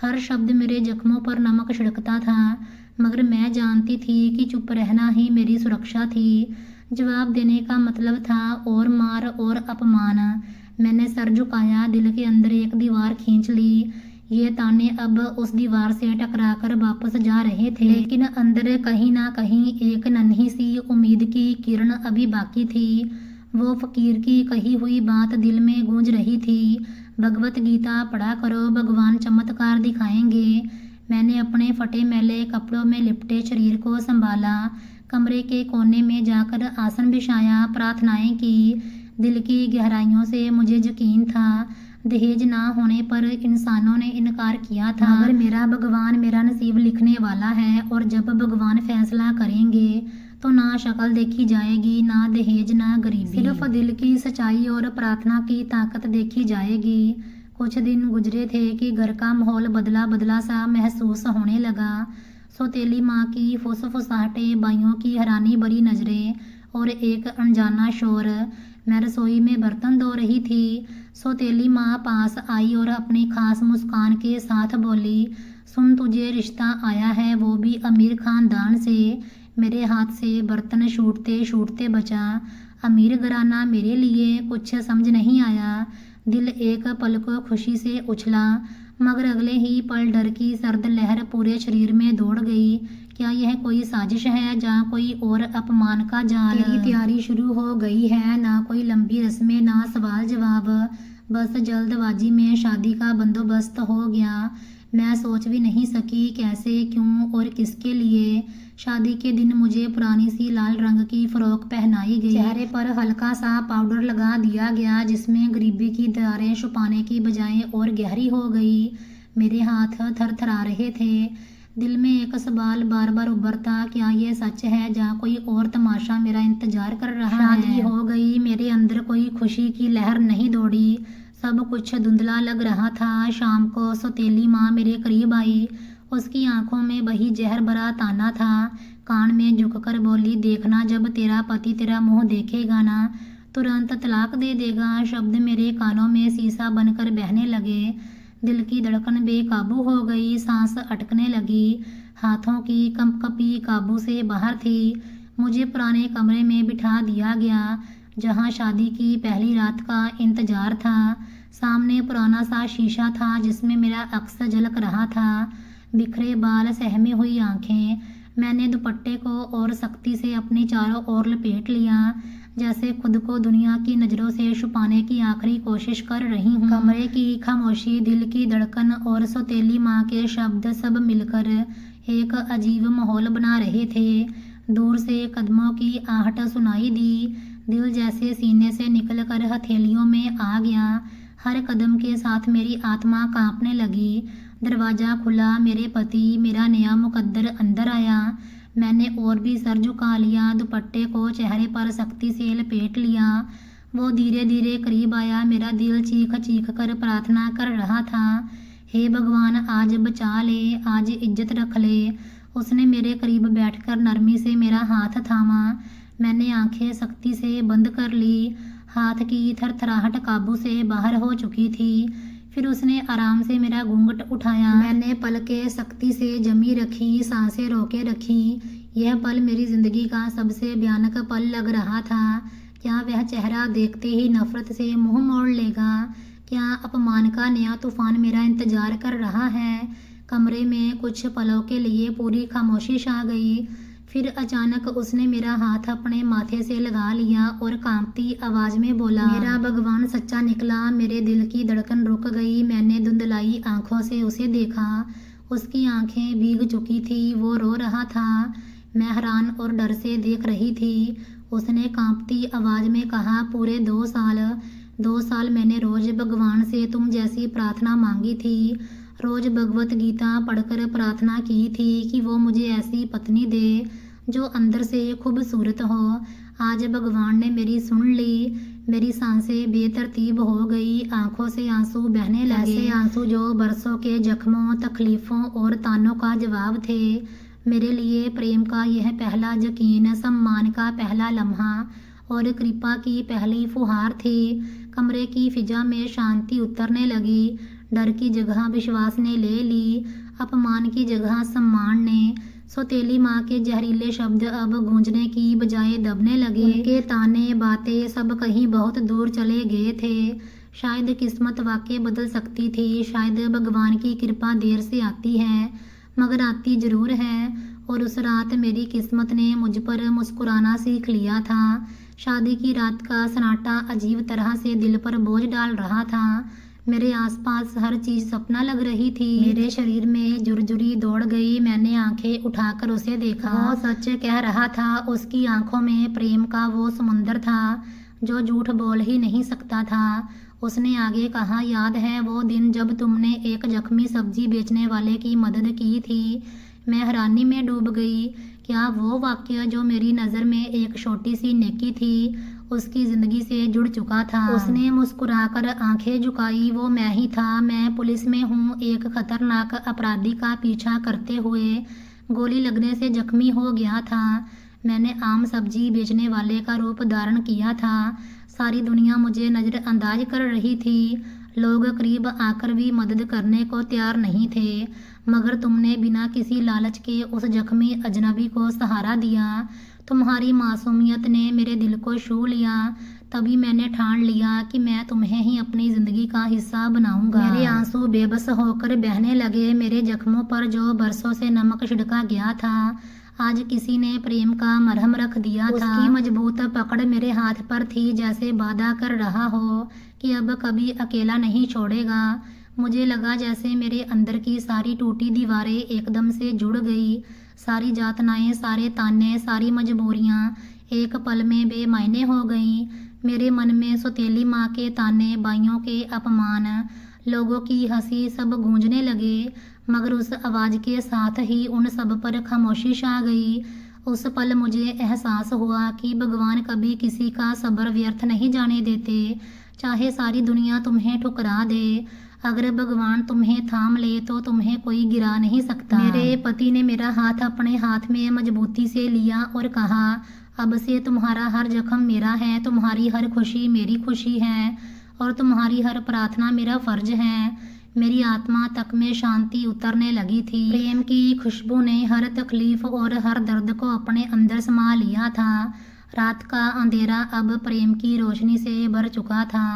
हर शब्द मेरे जख्मों पर नमक छिड़कता था, मगर मैं जानती थी कि चुप रहना ही मेरी सुरक्षा थी। जवाब देने का मतलब था और मार और अपमान। मैंने सर झुकाया, दिल के अंदर एक दीवार खींच ली। ये ताने अब उस दीवार से टकराकर वापस जा रहे थे, लेकिन अंदर कहीं ना कहीं एक नन्ही सी उम्मीद की किरण अभी बाकी थी। वो फकीर की कही हुई बात दिल में गूंज रही थी, भगवत गीता पढ़ा करो, भगवान चमत्कार दिखाएंगे। मैंने अपने फटे मैले कपड़ों में लिपटे शरीर को संभाला, कमरे के कोने में जाकर आसन बिछाया, प्रार्थनाएं की। दिल की गहराइयों से मुझे यकीन था दहेज ना होने पर इंसानों ने इनकार किया था, मगर मेरा भगवान मेरा नसीब लिखने वाला है और जब भगवान फैसला करेंगे तो ना शक्ल देखी जाएगी, ना दहेज, ना गरीबी, सिर्फ दिल की सच्चाई और प्रार्थना की ताकत देखी जाएगी। कुछ दिन गुजरे थे कि घर का माहौल बदला बदला सा महसूस होने लगा। सौतेली माँ की फुसफुसाहटें, भाइयों की हैरानी भरी नजरें और एक अनजाना शोर। मैं रसोई में बर्तन धो रही थी। सौतेली माँ पास आई और अपनी खास मुस्कान के साथ बोली, सुन, तुझे रिश्ता आया है, वो भी अमीर खानदान से। मेरे हाथ से बर्तन छूटते छूटते बचा। अमीर घराना मेरे लिए कुछ समझ नहीं आया। दिल एक पल को खुशी से उछला, मगर अगले ही पल डर की सर्द लहर पूरे शरीर में दौड़ गई। क्या यह कोई साजिश है, जहाँ कोई और अपमान का जाल? तेरी तैयारी शुरू हो गई है, ना कोई लंबी रस्में, ना सवाल जवाब, बस जल्दबाजी में शादी का बंदोबस्त हो गया। मैं सोच भी नहीं सकी कैसे, क्यों और किसके लिए। शादी के दिन मुझे पुरानी सी लाल रंग की फ्रॉक पहनाई गई, चेहरे पर हल्का सा पाउडर लगा दिया गया जिसमें गरीबी की दरारें छुपाने की बजाय और गहरी हो गई। मेरे हाथ थरथरा रहे थे। दिल में एक सवाल बार बार उभरता, क्या ये सच है या कोई और तमाशा मेरा इंतजार कर रहा है। शादी हो गई, मेरे अंदर कोई खुशी की लहर नहीं दौड़ी, सब कुछ धुंधला लग रहा था। शाम को सौतेली माँ मेरे करीब आई, उसकी आंखों में वही जहर भरा ताना था। कान में झुककर बोली, देखना जब तेरा पति तेरा मुंह देखेगा ना, तुरंत तलाक दे देगा। शब्द मेरे कानों में शीशा बनकर बहने लगे। दिल की धड़कन बेकाबू हो गई, सांस अटकने लगी, हाथों की कंपकपी काबू से बाहर थी। मुझे पुराने कमरे में बिठा दिया गया जहां शादी की पहली रात का इंतजार था। सामने पुराना सा शीशा था जिसमें मेरा अक्स झलक रहा था। बिखरे बाल, सहमी हुई आंखें। मैंने दुपट्टे को और सख्ती से अपनी चारों ओर लपेट लिया, जैसे खुद को दुनिया की नज़रों से छुपाने की आखिरी कोशिश कर रही हूँ। कमरे की खामोशी, दिल की धड़कन और सौतेली माँ के शब्द सब मिलकर एक अजीब माहौल बना रहे थे। दूर से कदमों की आहट सुनाई दी, दिल जैसे सीने से निकलकर हथेलियों में आ गया। हर कदम के साथ मेरी आत्मा कांपने लगी। दरवाज़ा खुला, मेरे पति, मेरा नया मुकद्दर अंदर आया। मैंने और भी सर झुका लिया, दुपट्टे को चेहरे पर सख्ती से लपेट लिया। वो धीरे धीरे करीब आया। मेरा दिल चीख चीख कर प्रार्थना कर रहा था, हे भगवान आज बचा ले, आज इज्जत रख ले। उसने मेरे करीब बैठकर नरमी से मेरा हाथ थामा। मैंने आंखें सख्ती से बंद कर ली। हाथ की थरथराहट काबू से बाहर हो चुकी थी। फिर उसने आराम से मेरा घूंघट उठाया। मैंने पलकें सख्ती से जमी रखी, सांसें रोके रखी। यह पल मेरी जिंदगी का सबसे भयानक पल लग रहा था। क्या वह चेहरा देखते ही नफरत से मुंह मोड़ लेगा? क्या अपमान का नया तूफान मेरा इंतजार कर रहा है? कमरे में कुछ पलों के लिए पूरी खामोशी छा गई। फिर अचानक उसने मेरा हाथ अपने माथे से लगा लिया और कांपती आवाज में बोला, मेरा भगवान सच्चा निकला। मेरे दिल की धड़कन रुक गई। मैंने धुंधलाई आंखों से उसे देखा। उसकी आंखें भीग चुकी थी, वो रो रहा था। मैं हैरान और डर से देख रही थी। उसने कांपती आवाज में कहा, पूरे 2 साल मैंने रोज भगवान से तुम जैसी प्रार्थना मांगी थी। रोज भगवत गीता पढ़कर प्रार्थना की थी कि वो मुझे ऐसी पत्नी दे जो अंदर से खूबसूरत हो। आज भगवान ने मेरी सुन ली। मेरी सांसें बेतरतीब हो गई, आंखों से आंसू बहने लगे। ऐसे आंसू जो बरसों के जख्मों, तकलीफों और तानों का जवाब थे। मेरे लिए प्रेम का यह पहला यकीन, सम्मान का पहला लम्हा और कृपा की पहली फुहार थी। कमरे की फिजा में शांति उतरने लगी। डर की जगह विश्वास ने ले ली, अपमान की जगह सम्मान ने। सौतेली माँ के जहरीले शब्द अब गूंजने की बजाय दबने लगे। उनके ताने, बातें सब कहीं बहुत दूर चले गए थे। शायद किस्मत वाकई बदल सकती थी। शायद भगवान की कृपा देर से आती है, मगर आती जरूर है। और उस रात मेरी किस्मत ने मुझ पर मुस्कुराना सीख लिया था। शादी की रात का सन्नाटा अजीब तरह से दिल पर बोझ डाल रहा था। मेरे आसपास हर चीज सपना लग रही थी। मेरे शरीर में जुरजुरी दौड़ गई। मैंने आंखें उठाकर उसे देखा। वो सच कह रहा था। उसकी आंखों में प्रेम का वो समुंदर था जो झूठ बोल ही नहीं सकता था। उसने आगे कहा, याद है वो दिन जब तुमने एक जख्मी सब्जी बेचने वाले की मदद की थी? मैं हैरानी में डूब गई। क्या वो वाकया जो मेरी नज़र में एक छोटी सी नेकी थी, उसकी ज़िंदगी से जुड़ चुका था? उसने मुस्कुराकर आंखें झुकाई। वो मैं ही था। मैं पुलिस में हूँ, एक खतरनाक अपराधी का पीछा करते हुए गोली लगने से जख्मी हो गया था। मैंने आम सब्जी बेचने वाले का रूप धारण किया था। सारी दुनिया मुझे नज़रअंदाज कर रही थी। लोग करीब आकर भी मदद करने को तैयार नहीं थे, मगर तुमने बिना किसी लालच के उस जख्मी अजनबी को सहारा दिया। तुम्हारी मासूमियत ने मेरे दिल को छू लिया। तभी मैंने ठान लिया कि मैं तुम्हें ही अपनी ज़िंदगी का हिस्सा बनाऊंगा। मेरे आंसू बेबस होकर बहने लगे। मेरे जख्मों पर जो बरसों से नमक छिड़का गया था, आज किसी ने प्रेम का मरहम रख दिया था। उसकी मजबूत पकड़ मेरे हाथ पर थी, जैसे वादा कर रहा हो कि अब कभी अकेला नहीं छोड़ेगा। मुझे लगा जैसे मेरे अंदर की सारी टूटी दीवारें एकदम से जुड़ गई। सारी यातनाएं, सारे ताने, सारी मजबूरियां एक पल में बेमायने हो गईं। मेरे मन में सौतेली माँ के ताने, भाइयों के अपमान, लोगों की हंसी सब गूंजने लगे, मगर उस आवाज़ के साथ ही उन सब पर खामोशी छा गई। उस पल मुझे एहसास हुआ कि भगवान कभी किसी का सब्र व्यर्थ नहीं जाने देते। चाहे सारी दुनिया तुम्हें ठुकरा दे, अगर भगवान तुम्हें थाम ले तो तुम्हें कोई गिरा नहीं सकता। मेरे पति ने मेरा हाथ अपने हाथ में मजबूती से लिया और कहा, अब से तुम्हारा हर जख्म मेरा है, तुम्हारी हर खुशी मेरी खुशी है और तुम्हारी हर प्रार्थना मेरा फर्ज है। मेरी आत्मा तक में शांति उतरने लगी थी। प्रेम की खुशबू ने हर तकलीफ और हर दर्द को अपने अंदर समा लिया था। रात का अंधेरा अब प्रेम की रोशनी से भर चुका था।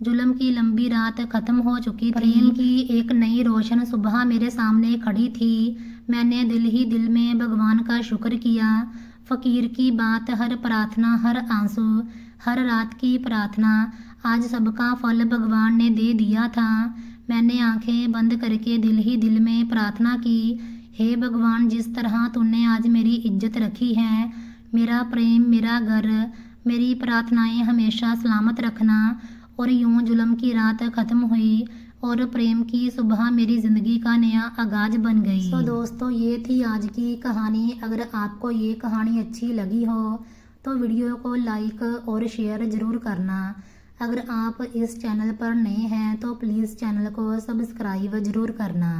जुल्म की लंबी रात खत्म हो चुकी थी। प्रेम की एक नई रोशन सुबह मेरे सामने खड़ी थी। मैंने दिल ही दिल में भगवान का शुक्र किया। फकीर की बात, हर प्रार्थना, हर आंसू, हर रात की प्रार्थना, आज सबका फल भगवान ने दे दिया था। मैंने आंखें बंद करके दिल ही दिल में प्रार्थना की, हे भगवान, जिस तरह तूने आज मेरी इज्जत रखी है, मेरा प्रेम, मेरा घर, मेरी प्रार्थनाएं हमेशा सलामत रखना। और यूं जुल्म की रात खत्म हुई और प्रेम की सुबह मेरी ज़िंदगी का नया आगाज बन गई। तो दोस्तों, ये थी आज की कहानी। अगर आपको ये कहानी अच्छी लगी हो तो वीडियो को लाइक और शेयर ज़रूर करना। अगर आप इस चैनल पर नए हैं तो प्लीज़ चैनल को सब्सक्राइब ज़रूर करना।